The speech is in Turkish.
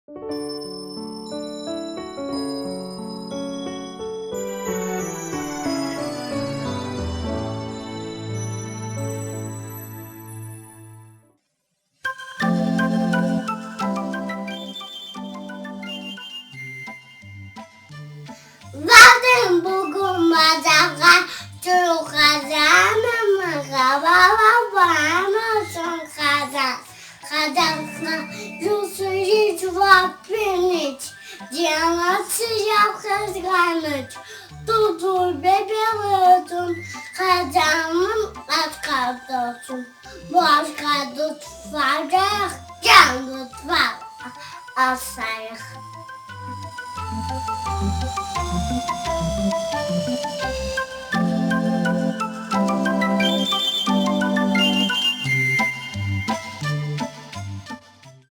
Zaten bugün bacaklar çok kazanım. Bana son kazan. Kazanma Yusuf hiç vakfiniç. Cana sıcak kızganıç. Tutur bebeğim. Kazanım at kardeşim. Başka tutacak. Can tutacak. Asayık.